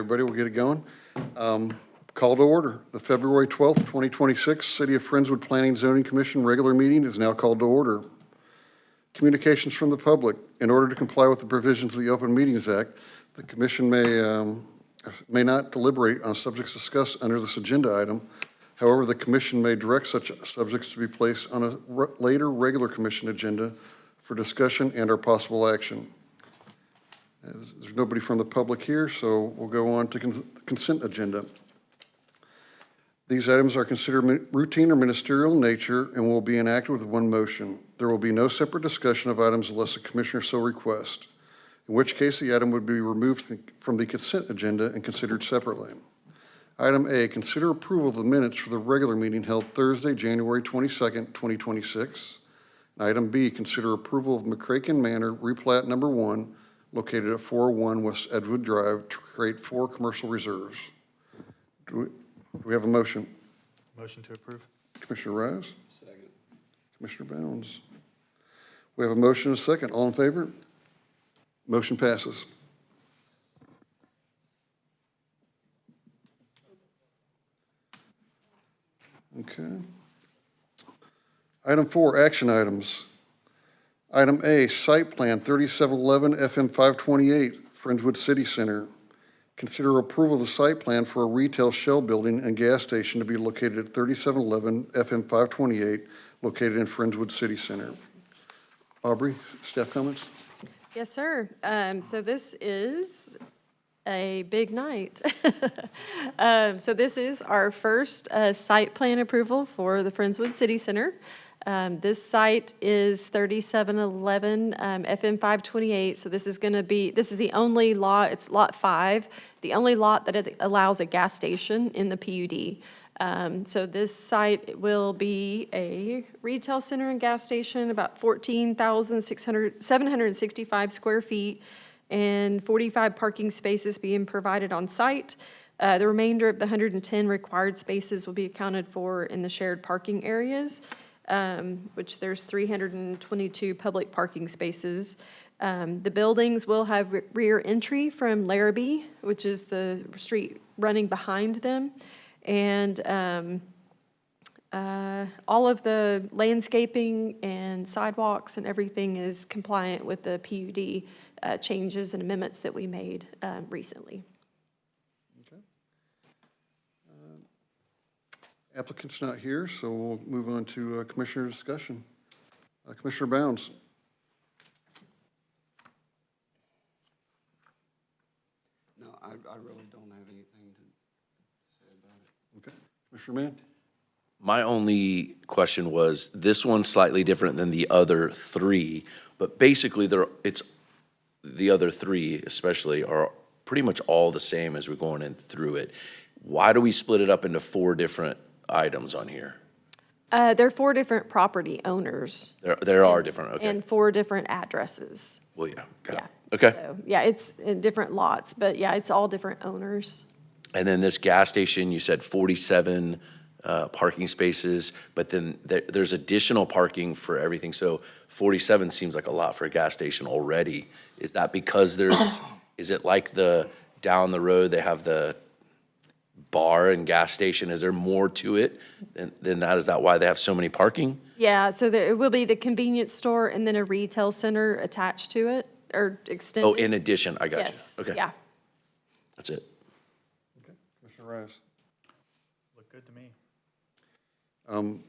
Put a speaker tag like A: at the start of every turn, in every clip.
A: everybody, we'll get it going. Call to order. The February 12th, 2026 City of Friendswood Planning Zoning Commission regular meeting is now called to order. Communications from the public. In order to comply with the provisions of the Open Meetings Act, the commission may not deliberate on subjects discussed under this agenda item. However, the commission may direct such subjects to be placed on a later regular commission agenda for discussion and/or possible action. There's nobody from the public here, so we'll go on to the consent agenda. These items are considered routine or ministerial in nature and will be enacted with one motion. There will be no separate discussion of items unless the commissioner so requests, in which case the item would be removed from the consent agenda and considered separately. Item A, consider approval of the minutes for the regular meeting held Thursday, January 22nd, 2026. And item B, consider approval of McCracken Manor replat number 1, located at 401 West Edgewood Drive, to create 4 commercial reserves. Do we have a motion?
B: Motion to approve.
A: Commissioner Rise? Second. Commissioner Bounds? We have a motion and a second. All in favor? Motion passes. Okay. Item 4, action items. Item A, site plan 3711 FM 528, Friendswood City Center. Consider approval of the site plan for a retail shell building and gas station to be located at 3711 FM 528, located in Friendswood City Center. Aubrey, staff comments?
C: Yes, sir. So this is a big night. So this is our first site plan approval for the Friendswood City Center. This site is 3711 FM 528. So this is the only lot, it's lot 5, the only lot that it allows a gas station in the PUD. So this site will be a retail center and gas station, about 14,765 square feet, and 45 parking spaces being provided on site. The remainder of the 110 required spaces will be accounted for in the shared parking areas, which there's 322 public parking spaces. The buildings will have rear entry from Larrabee, which is the street running behind them. And all of the landscaping and sidewalks and everything is compliant with the PUD changes and amendments that we made recently.
A: Okay. Applicant's not here, so we'll move on to commissioner discussion. Commissioner Bounds.
D: No, I really don't have anything to say about it.
A: Okay. Commissioner Mann.
E: My only question was, this one's slightly different than the other 3, but basically the other 3 especially are pretty much all the same as we're going in through it. Why do we split it up into 4 different items on here?
C: There are 4 different property owners.
E: There are different, okay.
C: And 4 different addresses.
E: Well, yeah, got it.
C: Yeah.
E: Okay.
C: So, yeah, it's in different lots, but yeah, it's all different owners.
E: And then this gas station, you said 47 parking spaces, but then there's additional parking for everything. So 47 seems like a lot for a gas station already. Is that because is it like down the road, they have the bar and gas station? Is there more to it than that? Is that why they have so many parking?
C: Yeah, so it will be the convenience store and then a retail center attached to it, or extended.
E: Oh, in addition, I got
C: Yes,
E: you. Okay.
C: yeah.
E: That's it.
A: Okay. Commissioner Rice.
B: Look good to me.
A: And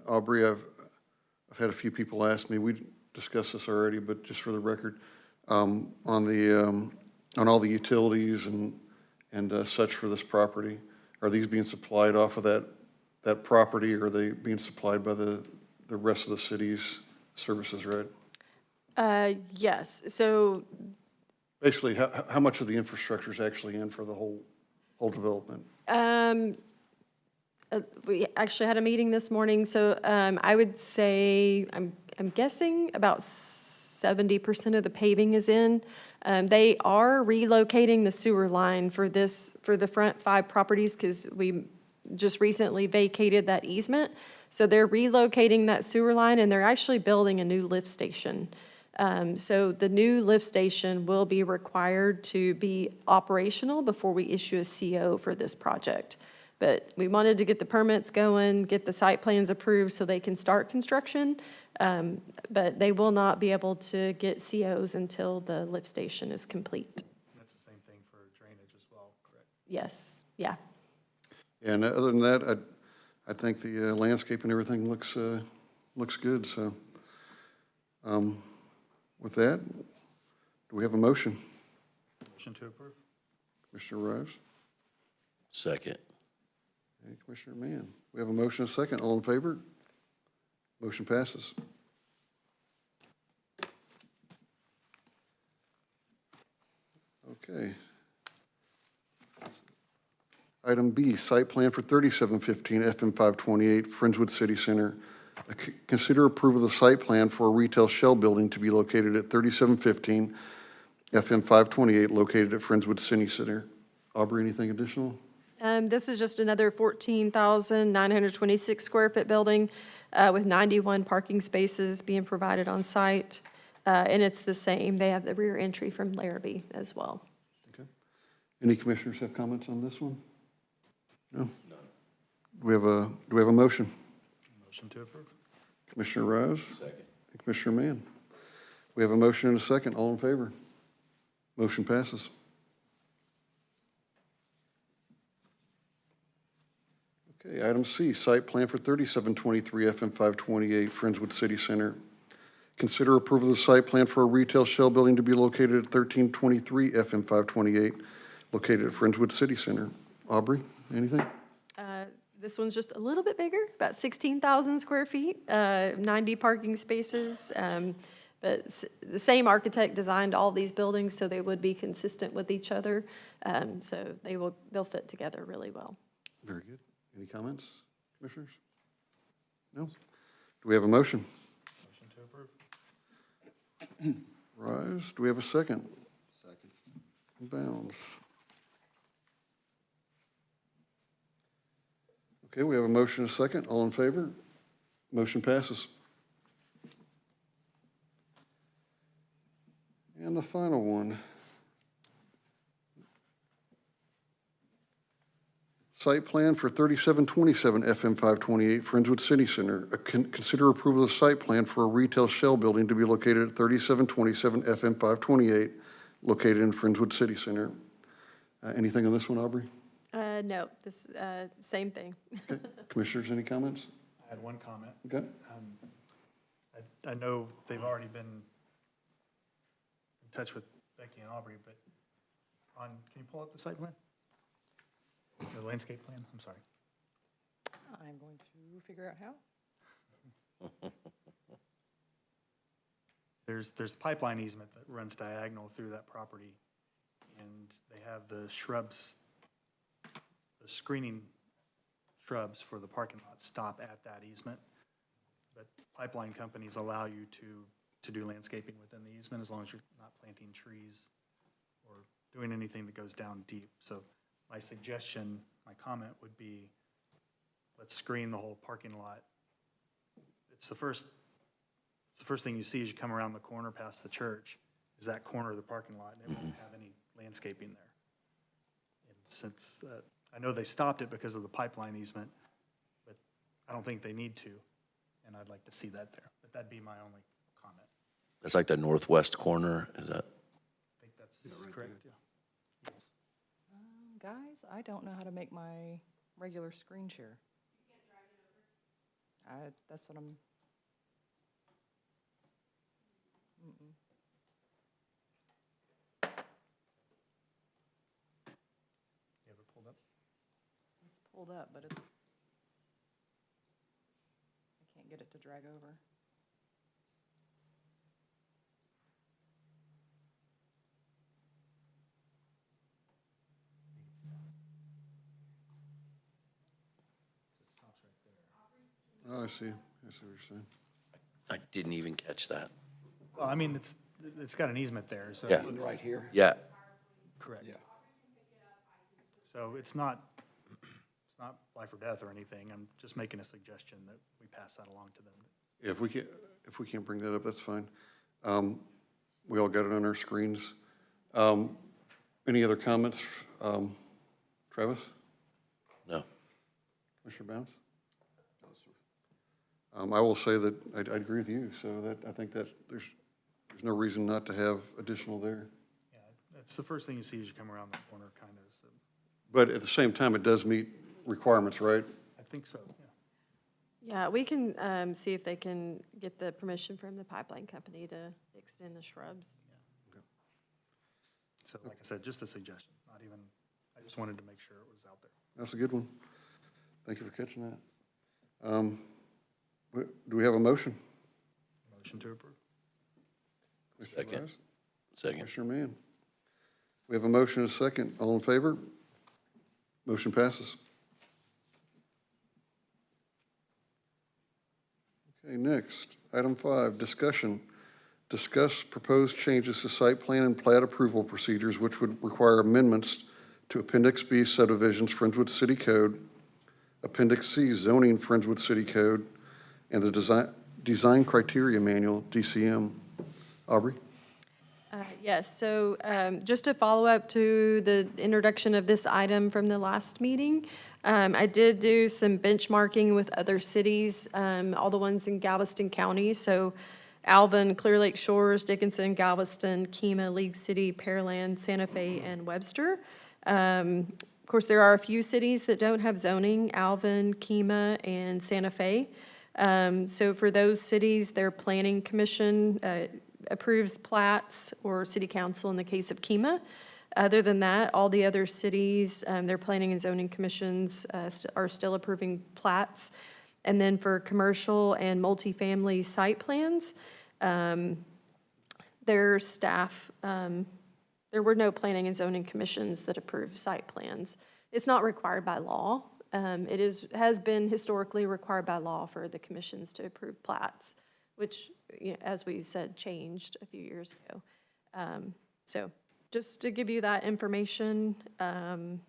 A: Aubrey, I've had a few people ask me, we discussed this already, but just for the record, on all the utilities and such for this property, are these being supplied off of that property, or are they being supplied by the rest of the city's services, right?
C: Yes, so
A: Basically, how much of the infrastructure is actually in for the whole development?
C: we actually had a meeting this morning, so I would say, I'm guessing about 70% of the paving is in. They are relocating the sewer line for the front 5 properties, because we just recently vacated that easement. So they're relocating that sewer line, and they're actually building a new lift station. So the new lift station will be required to be operational before we issue a CO for this project. But we wanted to get the permits going, get the site plans approved so they can start construction. But they will not be able to get COs until the lift station is complete.
B: That's the same thing for drainage as well, correct?
C: Yes, yeah.
A: And other than that, I think the landscape and everything looks good, so. With that, do we have a motion?
B: Motion to approve.
A: Commissioner Rives?
E: Second.
A: And Commissioner Mann. We have a motion and a second. All in favor? Motion passes. Okay. Item B, site plan for 3715 FM 528 Friendswood City Center. Consider approval of the site plan for a retail shell building to be located at 3715 FM 528, located at Friendswood City Center. Aubrey, anything additional?
C: This is just another 14,926 square foot building with 91 parking spaces being provided on site. And it's the same. They have the rear entry from Larrabee as well.
A: Okay. Any commissioners have comments on this one? No? Do we have a motion?
B: Motion to approve.
A: Commissioner Rives? Second. And Commissioner Mann. We have a motion and a second. All in favor? Motion passes. Okay, item C, site plan for 3723 FM 528 Friendswood City Center. Consider approval of the site plan for a retail shell building to be located at 1323 FM 528, located at Friendswood City Center. Aubrey, anything?
C: This one's just a little bit bigger, about 16,000 square feet, 90 parking spaces. But the same architect designed all these buildings, so they would be consistent with each other. So they'll fit together really well.
A: Very good. Any comments, commissioners? No? Do we have a motion?
B: Motion to approve.
A: Rise. Do we have a second?
D: Second.
A: Bounds. Okay, we have a motion and a second. All in favor? Motion passes. And the final one. Site plan for 3727 FM 528 Friendswood City Center. Consider approval of the site plan for a retail shell building to be located at 3727 FM 528, located in Friendswood City Center. Anything on this one, Aubrey?
C: No, this, same thing.
A: Okay. Commissioners, any comments?
B: I had one comment.
A: Okay.
B: I know they've already been in touch with Becky and Aubrey, but can you pull up the site plan? The landscape plan, I'm sorry.
F: I'm going to figure out how.
B: There's a pipeline easement that runs diagonal through that property, and they have the shrubs, the screening shrubs for the parking lot stop at that easement. But pipeline companies allow you to do landscaping within the easement as long as you're not planting trees or doing anything that goes down deep. So my suggestion, my comment would be, let's screen the whole parking lot. It's the first thing you see as you come around the corner past the church, is that corner of the parking lot, and it won't have any landscaping there. And since, I know they stopped it because of the pipeline easement, but I don't think they need to, and I'd like to see that there. But that'd be my only comment.
E: That's like the northwest corner, is that?
B: I think that's correct, yeah. Yes.
F: Guys, I don't know how to make my regular screen share. You can't drag it over? That's what I'm.
B: You have it pulled up?
F: It's pulled up, but I can't get it to drag over.
A: Oh, I see. I see what you're saying.
E: I didn't even catch that.
B: Well, I mean, it's got an easement there, so.
E: Yeah.
B: it's-
D: Right here?
E: Yeah,
B: Correct.
D: Yeah.
B: So it's not life or death or anything. I'm just making a suggestion that we pass that along to them.
A: Yeah, if we can't bring that up, that's fine. We all got it on our screens. Any other comments? Travis?
E: No.
A: Commissioner Bounce? I will say that I agree with you, so that, I think that there's no reason not to have additional there.
B: Yeah, that's the first thing you see as you come around the corner, kind of, so,
A: But at the same time, it does meet requirements, right?
B: I think so, yeah.
C: Yeah, we can see if they can get the permission from the pipeline company to extend the shrubs.
B: So like I said, just a suggestion, not even, I just wanted to make sure it was out there.
A: That's a good one. Thank you for catching that. Do we have a motion?
B: Motion to approve.
A: Commissioner
E: Second.
A: Rice?
E: Second.
A: Commissioner Mann? We have a motion and a second. All in favor? Motion passes. Okay, next, item 5, discussion. Discuss proposed changes to site plan and plat approval procedures which would require amendments to Appendix B subdivisions, Friendswood City Code, Appendix C zoning, Friendswood City Code, and the design criteria manual, DCM. Aubrey?
C: Yes, so just to follow up to the introduction of this item from the last meeting, I did do some benchmarking with other cities, all the ones in Galveston County. So Alvin, Clear Lake Shores, Dickinson, Galveston, Kemah, League City, Pearland, Santa Fe, and Webster. Of course, there are a few cities that don't have zoning, Alvin, Kemah, and Santa Fe. So for those cities, their planning commission approves plats, or city council in the case of Kemah. Other than that, all the other cities, their planning and zoning commissions are still approving plats. And then for commercial and multifamily site plans, their staff, there were no planning and zoning commissions that approved site plans. It's not required by law. It has been historically required by law for the commissions to approve plats, which, you know, as we said, changed a few years ago. So just to give you that information, and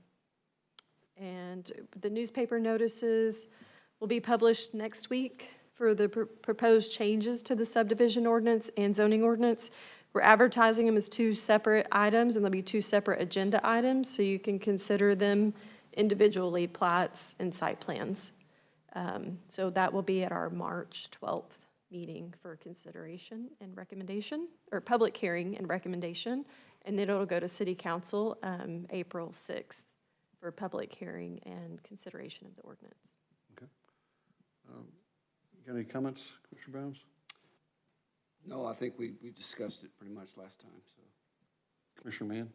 C: the newspaper notices will be published next week for the proposed changes to the subdivision ordinance and zoning ordinance. We're advertising them as 2 separate items, and there'll be 2 separate agenda items, so you can consider them individually, plats and site plans. So that will be at our March 12th meeting for consideration and recommendation, or public hearing and recommendation, and then it'll go to City Council April 6th for public hearing and consideration of the ordinance.
A: Okay. Got any comments, Commissioner Bounds?
D: No, I think we discussed it pretty much last time, so.
A: Commissioner Mann?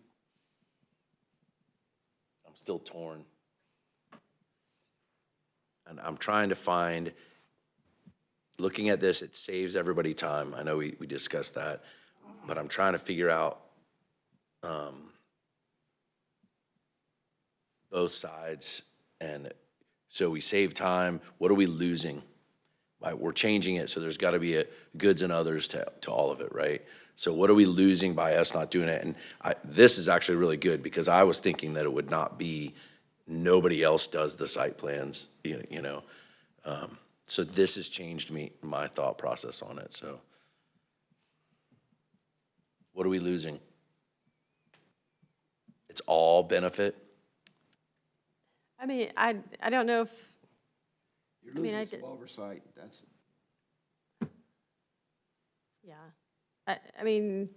E: I'm still torn. And I'm trying to find, looking at this, it saves everybody time. I know we discussed that, but I'm trying to figure out both sides. And so we save time. What are we losing? We're changing it, so there's got to be a goods and others to all of it, right? So what are we losing by us not doing it? And this is actually really good, because I was thinking that it would not be, nobody else does the site plans, you know. So this has changed my thought process on it, so. What are we losing? It's all benefit?
C: I mean, I don't know if,
D: You're
C: I mean,
D: losing some oversight, that's,
C: yeah. I mean,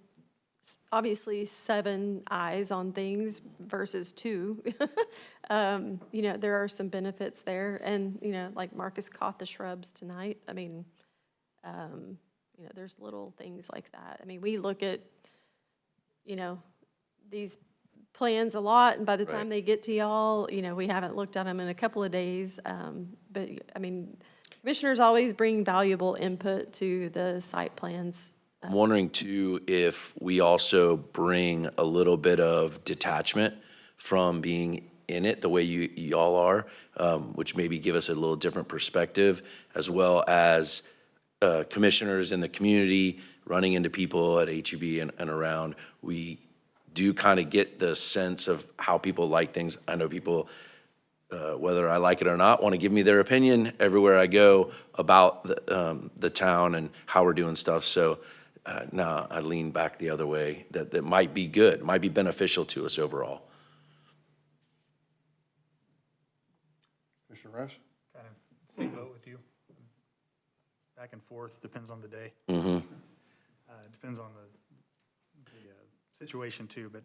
C: obviously 7 eyes on things versus 2. You know, there are some benefits there, and, you know, like Marcus caught the shrubs tonight. I mean, you know, there's little things like that. I mean, we look at, you know, these plans a lot, and by the time
E: Right.
C: they get to y'all, you know, we haven't looked at them in a couple of days. But, I mean, commissioners always bring valuable input to the site plans.
E: I'm wondering too, if we also bring a little bit of detachment from being in it the way y'all are, which maybe give us a little different perspective, as well as commissioners in the community running into people at HEB and around. We do kind of get the sense of how people like things. I know people, whether I like it or not, want to give me their opinion everywhere I go about the town and how we're doing stuff. So no, I lean back the other way, that might be good, might be beneficial to us overall.
A: Commissioner Rice?
B: Kind of same boat with you. Back and forth, depends on the day. Depends on the situation too, but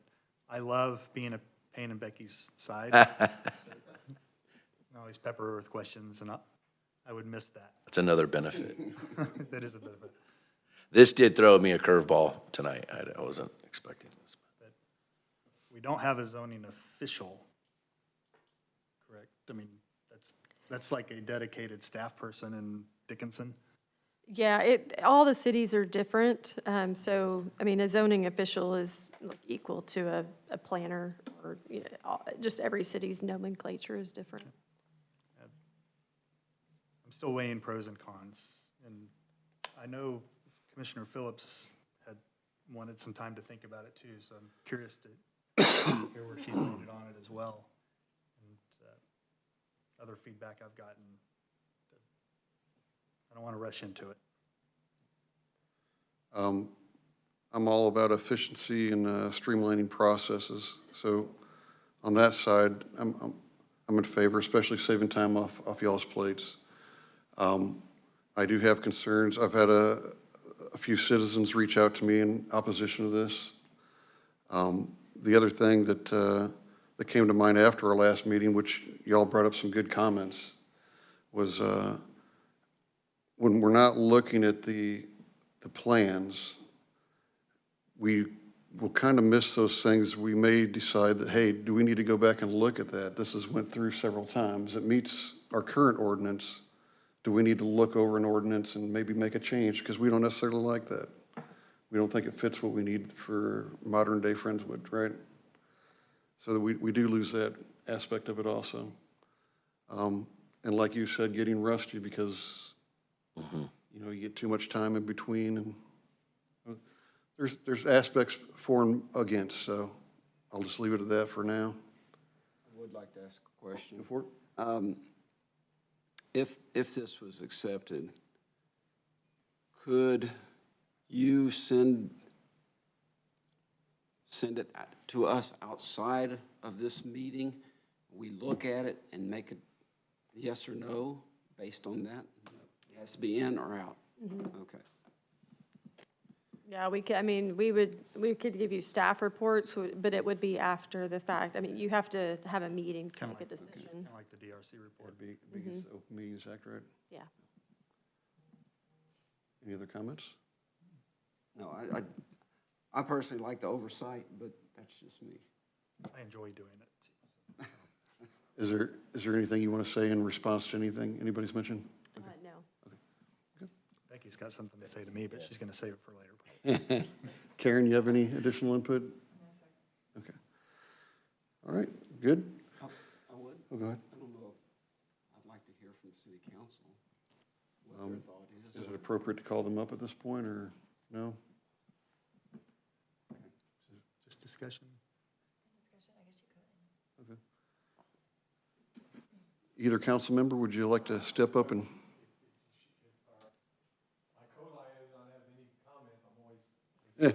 B: I love being a pain in Becky's side. So, I always pepper her with questions, and I would miss that.
E: That's another benefit.
B: That is a bit of a,
E: This did throw me a curveball tonight. I wasn't expecting this.
B: but we don't have a zoning official, correct? I mean, that's like a dedicated staff person in Dickinson.
C: Yeah, all the cities are different. So, I mean, a zoning official is like equal to a planner, or, you know, just every city's nomenclature is different.
B: I'm still weighing pros and cons, and I know Commissioner Phillips had wanted some time to think about it too, so I'm curious to hear where she's landed on it as well. And other feedback I've gotten. I don't want to rush into it.
A: I'm all about efficiency and streamlining processes. So on that side, I'm in favor, especially saving time off y'all's plates. I do have concerns. I've had a few citizens reach out to me in opposition to this. The other thing that came to mind after our last meeting, which y'all brought up some good comments, was when we're not looking at the plans, we will kind of miss those things. We may decide that, hey, do we need to go back and look at that? This has went through several times. It meets our current ordinance. Do we need to look over an ordinance and maybe make a change? Because we don't necessarily like that. We don't think it fits what we need for modern day Friendswood, right? So we do lose that aspect of it also. And like you said, getting rusty because, you know, you get too much time in between, and there's aspects for and against, so I'll just leave it at that for now.
D: I would like to ask a question.
A: Go for it.
D: If this was accepted, could you send it to us outside of this meeting? We look at it and make a yes or no based on that? It has to be in or out? Okay.
C: Yeah, I mean, we could give you staff reports, but it would be after the fact. I mean, you have to have a meeting to make a decision.
B: Kind of like the DRC report.
A: That'd be Open Meetings Act, right?
C: Yeah.
A: Any other comments?
D: No, I personally like the oversight, but that's just me.
B: I enjoy doing it.
A: Is there anything you want to say in response to anything anybody's mentioned?
C: No.
B: Becky's got something to say to me, but she's going to save it for later.
A: Karen, you have any additional input? No, sir. Okay. All right, good?
D: I would.
A: Oh, go ahead.
D: I don't know if I'd like to hear from city council what their thought is.
A: Is it appropriate to call them up at this point, or no?
B: Just discussion.
A: Okay. Either council member, would you like to step up and?
G: Boy,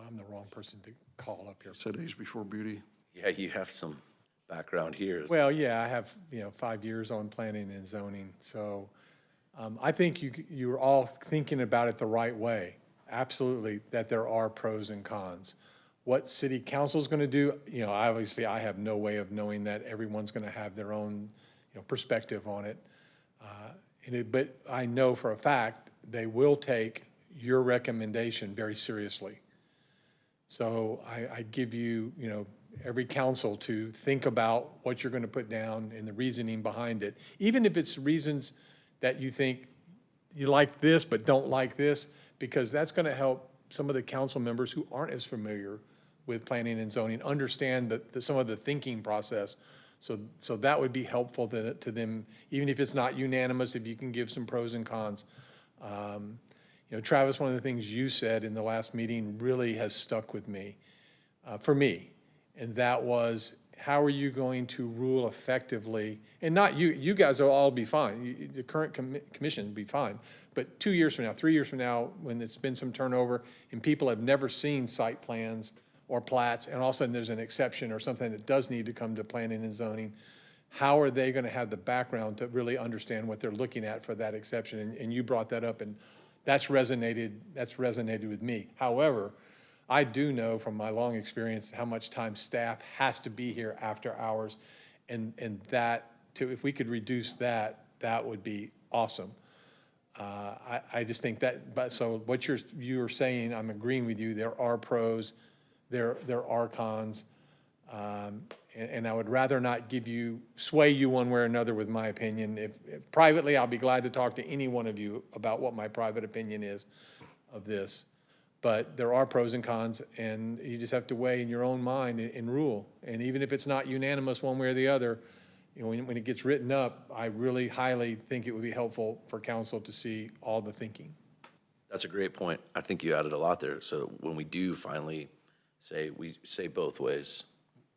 G: I'm the wrong person to call up here.
A: Said age before beauty.
E: Yeah, you have some background here.
G: Well, yeah, I have, 5 years on planning and zoning, so I think you're all thinking about it the right way. Absolutely, that there are pros and cons. What city council's gonna do, obviously I have no way of knowing that. Everyone's gonna have their own, perspective on it. But I know for a fact, they will take your recommendation very seriously. So I give you, every council to think about what you're gonna put down and the reasoning behind it. Even if it's reasons that you think you like this but don't like this, because that's gonna help some of the council members who aren't as familiar with planning and zoning understand some of the thinking process. So that would be helpful to them, even if it's not unanimous, if you can give some pros and cons. Travis, one of the things you said in the last meeting really has stuck with me, for me. And that was how are you going to rule effectively? And not you, you guys will all be fine. The current commission will be fine. But 2 years from now, 3 years from now, when there's been some turnover and people have never seen site plans or plats, and all of a sudden there's an exception or something that does need to come to planning and zoning, how are they gonna have the background to really understand what they're looking at for that exception? And you brought that up, and that's resonated with me. However, I do know from my long experience how much time staff has to be here after hours, and if we could reduce that, that would be awesome. I just think that, but so what you're saying, I'm agreeing with you, there are pros, there are cons, and I would rather not sway you one way or another with my opinion. If privately, I'll be glad to talk to any one of you about what my private opinion is of this. But there are pros and cons, and you just have to weigh in your own mind and rule. And even if it's not unanimous one way or the other, you know, when it gets written up, I really highly think it would be helpful for council to see all the thinking.
E: That's a great point. I think you added a lot there. So when we do finally we say both ways.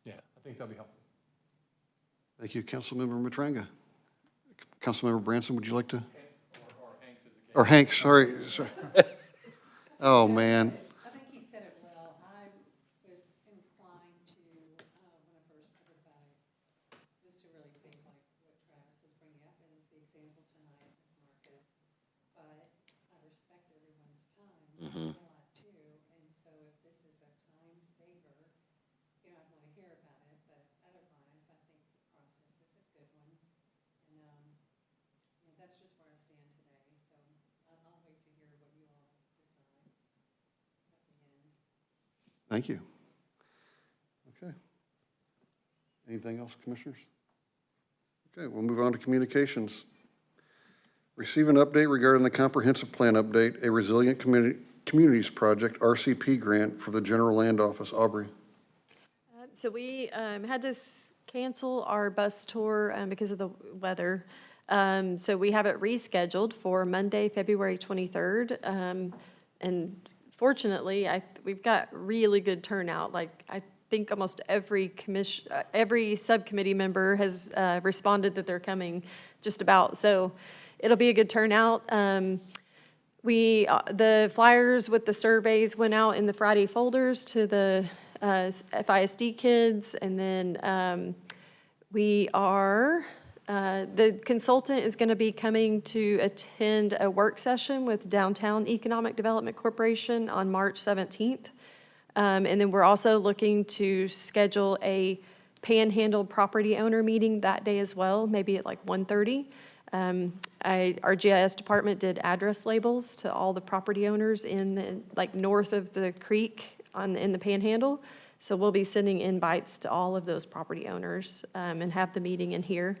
G: Yeah, I think that'll be helpful.
A: Thank you, Councilmember Matranga. Councilmember Branson, would you like to? Or Hanks, sorry. Oh, man.
H: I think he said it well. I was inclined to, when I first heard about it, just to really think like what Travis was bringing up and the example tonight of Marcus. But I respect everyone's time a lot too. And so if this is a time saver, you know, I'd want to hear about it. But otherwise, I think the process is a good one. And you know, that's just where I stand today. So I'll wait to hear what you all decide.
A: Thank you. Okay. Anything else, commissioners? Okay, we'll move on to communications. Receive an update regarding the comprehensive plan update, a resilient communities project, RCP grant for the General Land Office. Aubrey.
C: So we had to cancel our bus tour because of the weather. So we have it rescheduled for Monday, February 23rd. And fortunately, we've got really good turnout. Like, I think almost every subcommittee member has responded that they're coming, just about. So it'll be a good turnout. The flyers with the surveys went out in the Friday folders to the FISD kids, and then the consultant is going to be coming to attend a work session with Downtown Economic Development Corporation on March 17th. And then we're also looking to schedule a Panhandle property owner meeting that day as well, maybe at like 1:30. Our GIS department did address labels to all the property owners north of the creek in the Panhandle. So we'll be sending invites to all of those property owners and have the meeting in here.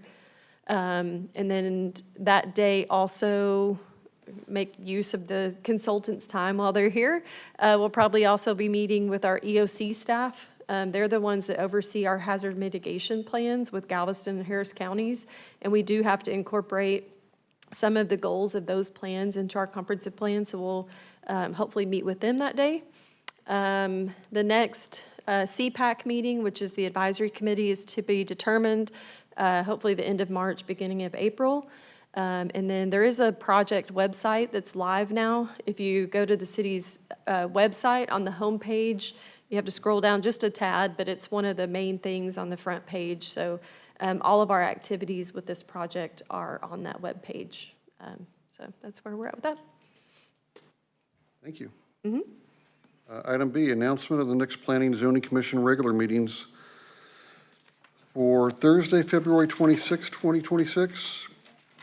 C: And then that day also make use of the consultants' time while they're here. We'll probably also be meeting with our EOC staff. They're the ones that oversee our hazard mitigation plans with Galveston and Harris counties. And we do have to incorporate some of the goals of those plans into our comprehensive plan. So we'll hopefully meet with them that day. The next CPAC meeting, which is the advisory committee, is to be determined hopefully the end of March, beginning of April. And then there is a project website that's live now. If you go to the city's website on the homepage, you have to scroll down just a tad, but it's one of the main things on the front page. So all of our activities with this project are on that webpage. So that's where we're at with that.
A: Thank you. Item B, announcement of the next Planning and Zoning Commission regular meetings for Thursday, February 26, 2026,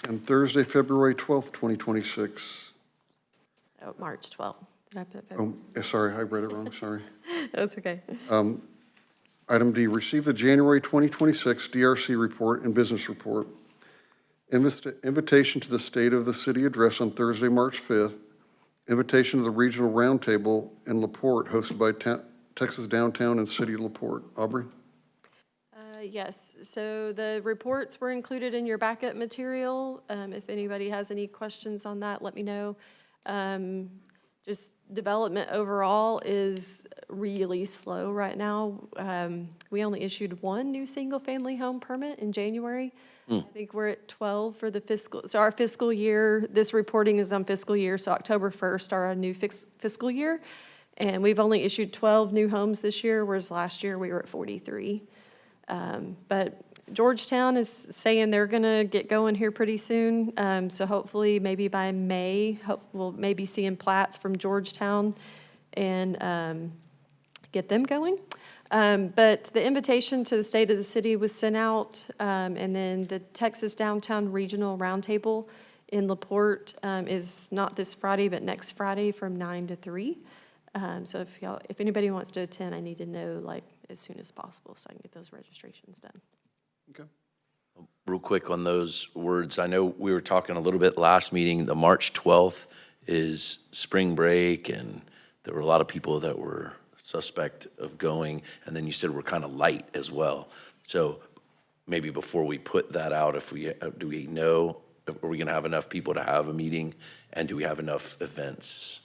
A: and Thursday, February 12th, 2026.
C: Oh, March 12th. Did I put February?
A: Oh, sorry, I read it wrong, sorry.
C: That's okay.
A: Item D, receive the January 2026 DRC report and business report. Invitation to the State of the City address on Thursday, March 5th. Invitation to the Regional Roundtable in LaPorte, hosted by Texas Downtown and City of LaPorte. Aubrey?
C: Yes, so the reports were included in your backup material. If anybody has any questions on that, let me know. Just development overall is really slow right now. We only issued one new single-family home permit in January. I think we're at 12 for the fiscal, so our fiscal year, this reporting is on fiscal year, so October 1st are our new fiscal year. And we've only issued 12 new homes this year, whereas last year we were at 43. But Georgetown is saying they're gonna get going here pretty soon. So hopefully, maybe by May, we'll maybe seeing plats from Georgetown and get them going. But the invitation to the state of the city was sent out, and then the Texas Downtown Regional Roundtable in LaPorte is not this Friday, but next Friday from 9 to 3. So if anybody wants to attend, I need to know like as soon as possible so I can get those registrations done.
A: Okay.
E: Real quick on those words, I know we were talking a little bit last meeting, the March 12th is spring break, and there were a lot of people that were suspect of going, and then you said we're kind of light as well. So maybe before we put that out, do we know, are we gonna have enough people to have a meeting, and do we have enough events?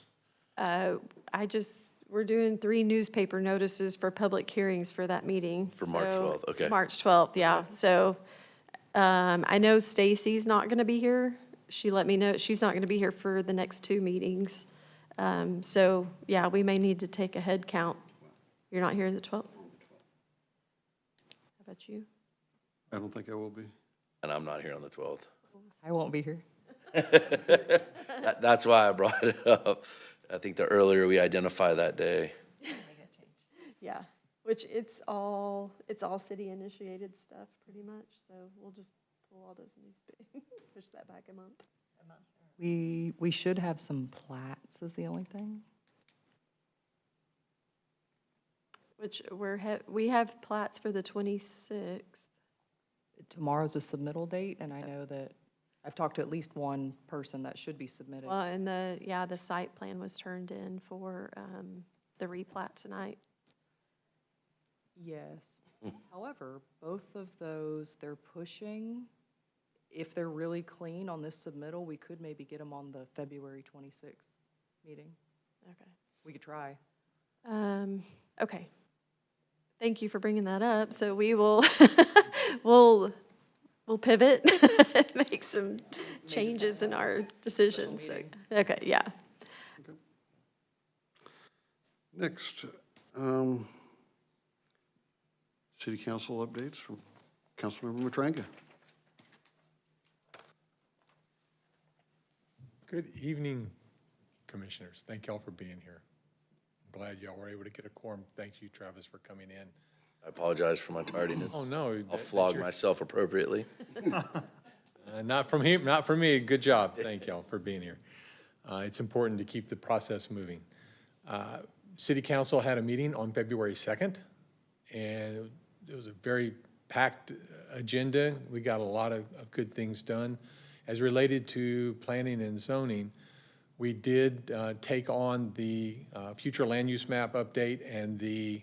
C: We're doing 3 newspaper notices for public hearings for that meeting.
E: For March
C: So-
E: 12th, okay.
C: March 12th, yeah. So, I know Stacy's not gonna be here. She let me know she's not gonna be here for the next 2 meetings. So, yeah, we may need to take a head count. You're not here the 12th? How about you?
A: I don't think I will be.
E: And I'm not here on the 12th.
F: I won't be here.
E: That's why I brought it up. I think the earlier we identify that day.
C: Yeah, which it's all city initiated stuff pretty much, so we'll just pull all those push that back a month.
F: We should have some plats is the only thing.
C: Which we have plats for the 26th.
F: Tomorrow's a submittal date, and I know that I've talked to at least one person that should be submitted.
C: Well, and the site plan was turned in for the replat tonight.
F: Yes. However, both of those, they're pushing. If they're really clean on this submittal, we could maybe get them on the February 26th meeting.
C: Okay.
F: We could try.
C: Okay. Thank you for bringing that up. So we will, we'll pivot, make some changes in our decisions. So- Okay, yeah.
A: Next, city council updates from Councilmember Matranga.
G: Good evening, commissioners. Thank y'all for being here. I'm glad y'all were able to get a quorum. Thank you, Travis, for coming in.
E: I apologize for my tardiness.
G: Oh, no.
E: I'll
G: that's
E: flog
G: your-
E: myself appropriately.
G: Not from him, not for me. Good job. Thank y'all for being here. It's important to keep the process moving. City Council had a meeting on February 2nd, and it was a very packed agenda. We got a lot of good things done. As related to planning and zoning, we did take on the future land use map update and the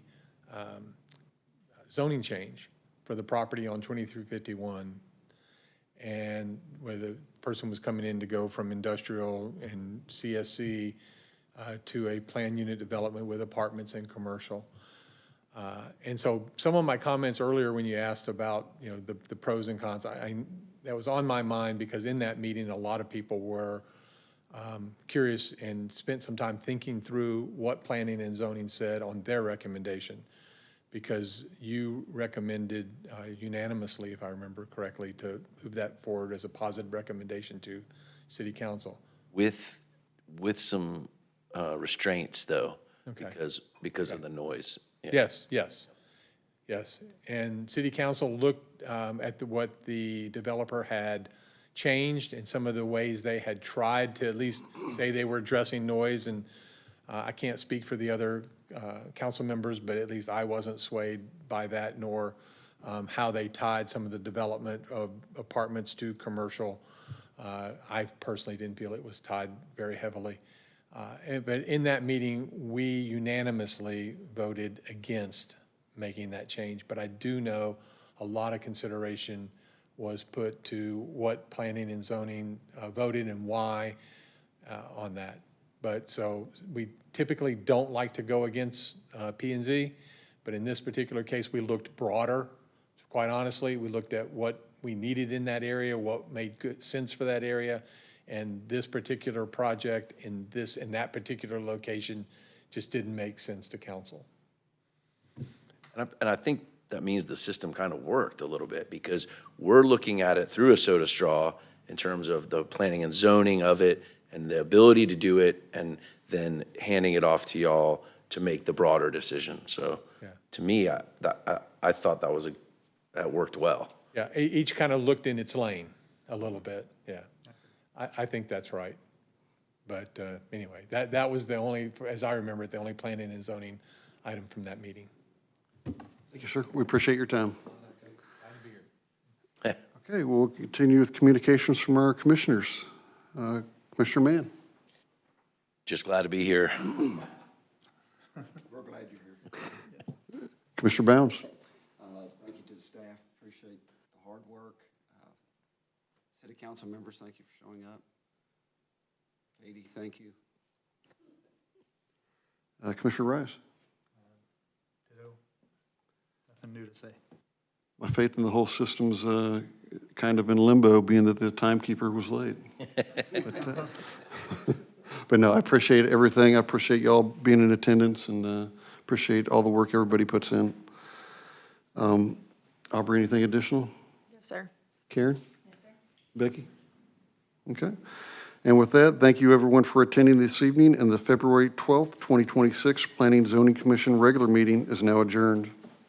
G: zoning change for the property on 2351. And where the person was coming in to go from industrial and CSC to a planned unit development with apartments and commercial. And so some of my comments earlier when you asked about, you know, the pros and cons, that was on my mind because in that meeting, a lot of people were curious and spent some time thinking through what planning and zoning said on their recommendation. Because you recommended unanimously, if I remember correctly, to move that forward as a positive recommendation to City Council.
E: With some restraints, though,
G: Okay.
E: because of the noise. Yeah.
G: Yes. And City Council looked at what the developer had changed and some of the ways they had tried to at least say they were addressing noise. And I can't speak for the other council members, but at least I wasn't swayed by that, nor how they tied some of the development of apartments to commercial. I personally didn't feel it was tied very heavily. But in that meeting, we unanimously voted against making that change. But I do know a lot of consideration was put to what planning and zoning voted and why on that. But so we typically don't like to go against P and Z, but in this particular case, we looked broader. Quite honestly, we looked at what we needed in that area, what made good sense for that area, and this particular project in that particular location just didn't make sense to council.
E: And I think that means the system kind of worked a little bit, because we're looking at it through a soda straw in terms of the planning and zoning of it and the ability to do it, and then handing it off to y'all to make the broader decision. So
G: Yeah.
E: to me, I thought that worked well.
G: Yeah, each kind of looked in its lane a little bit, yeah. I think that's right. But anyway, that was the only, as I remember it, the only planning and zoning item from that meeting.
A: Thank you, sir. We appreciate your time. Okay, we'll continue with communications from our commissioners. Commissioner Mann.
E: Just glad to be here.
D: We're glad you're here.
A: Commissioner Bounds.
D: Thank you to the staff, appreciate the hard work. City council members, thank you for showing up. Katie, thank you.
A: Commissioner Rice.
B: Ditto. Nothing new to say.
A: My faith in the whole system's kind of in limbo, being that the timekeeper was late. But no, I appreciate everything. I appreciate y'all being in attendance, and appreciate all the work everybody puts in. Aubrey, anything additional?
C: Yes, sir.
A: Karen? Yes, sir. Becky? Okay. And with that, thank you everyone for attending this evening, and the February 12th, 2026 Planning and Zoning Commission regular meeting is now adjourned.